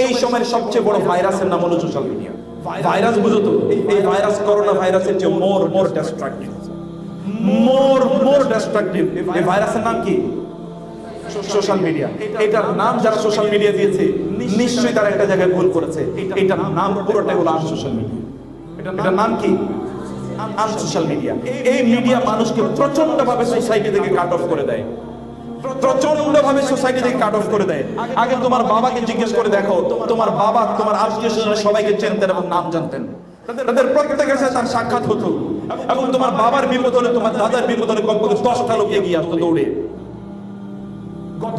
এই সময়ের সবচেয়ে বড় ভাইরাসের নাম হলো সোশ্যাল মিডিয়া। ভাইরাস বুঝো তো, এই ভাইরাস করোনা ভাইরাসের চেয়ে মোর ডিস্ট্রাকটিভ, মোর ডিস্ট্রাকটিভ। এই ভাইরাসের নাম কি? Social media. এটার নাম যারা সোশ্যাল মিডিয়া দিয়েছে নিশ্চয়ই তারা একটা জায়গায় ভুল করেছে। এটার নাম পুরোটাই হলো আনসোশ্যাল মিডিয়া। এটার নাম কি? Unsocial media. এই মিডিয়া মানুষকে প্রচন্ড ভাবে সোসাইটি থেকে কাট অফ করে দেয়, প্রচন্ড ভাবে সোসাইটি থেকে কাট অফ করে দেয়। আগে তোমার বাবাকে জিজ্ঞেস করে দেখো, তোমার বাবা তোমার আত্মীয় স্বজন সবাইকে চিনতেন এবং নাম জানতেন, তাদের প্রত্যেকের সাথে তার সাক্ষাৎ হতো, এবং তোমার বাবার বিপদ হলে তোমার দাদার বিপদ হলে কমপক্ষে 10টা লোক এগিয়ে আসতো দৌড়ে।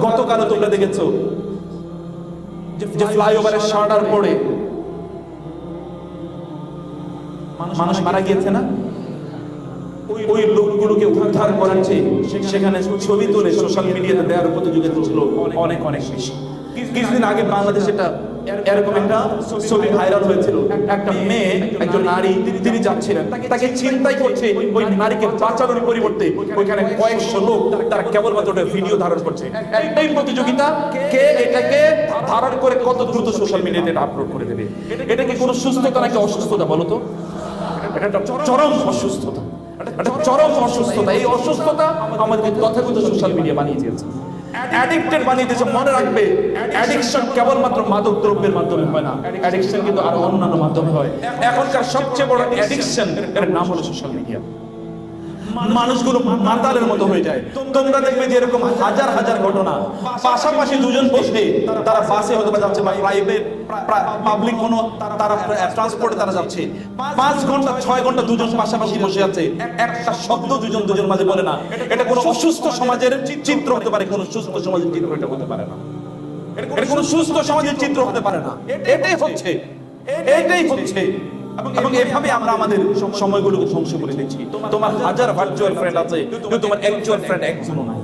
গতকালও তোমরা দেখেছো যে ফ্লাইওভারের শাটার পড়ে মানুষ মারা গিয়েছে না? ওই লোকগুলোকে উদ্ধার করাচ্ছে, সেখানে ছবি তুলে সোশ্যাল মিডিয়াতে দেওয়ার প্রতিযোগিতা ছিল অনেক বেশি। কিছুদিন আগে বাংলাদেশে এরকম একটা ছবি ভাইরাল হয়েছিল। একটা মেয়ে, একজন নারী, তিনি যাচ্ছিলেন, তাকে ছিনতাই করছে। ওই নারীকে বাঁচানোর পরিবর্তে ওইখানে কয়েকশো লোক তারা কেবলমাত্র ভিডিও ধারণ করছে। এই প্রতিযোগিতা কে এটাকে ধারণ করে কত দ্রুত সোশ্যাল মিডিয়াতে আপলোড করে দেবে। এটা কি কোনো সুস্থতা নাকি অসুস্থতা বলো তো? এটা একটা চরম অসুস্থতা, একটা চরম অসুস্থতা। এই অসুস্থতা আমাদের তথাকথিত সোশ্যাল মিডিয়া বানিয়ে দিয়েছে, অ্যাডিক্টেড বানিয়ে দিয়েছে। মনে রাখবে, অ্যাডিকশন কেবলমাত্র মাদক দ্রব্যের মাধ্যমে হয় না, অ্যাডিকশন কিন্তু আরো অন্যান্য মাধ্যমে হয়। এখনকার সবচেয়ে বড় অ্যাডিকশন এর নাম হলো সোশ্যাল মিডিয়া। মানুষগুলো মাতালের মতো হয়ে যায়। তোমরা দেখবে যে এরকম হাজার হাজার ঘটনা, পাশাপাশি দুজন বসে তারা বাসে হয়তো যাচ্ছে বা প্রাইভেট পাবলিক কোনো তারা ট্রান্সপোর্টে তারা যাচ্ছে, 5 ঘন্টা 6 ঘন্টা দুজন পাশাপাশি বসে আছে, একটা শব্দ দুজন মাঝে বলে না। এটা কোনো অসুস্থ সমাজের চিত্র হতে পারে, কোনো সুস্থ সমাজের চিত্র এটা হতে পারে না। এটা কোনো সুস্থ সমাজের চিত্র হতে পারে না। এটাই হচ্ছে এবং এভাবে আমরা আমাদের সময়গুলোকে ধ্বংস করে দিচ্ছি। তোমার হাজার ভার্চুয়াল ফ্রেন্ড আছে, কিন্তু তোমার অ্যাকচুয়াল ফ্রেন্ড একজনও নাই।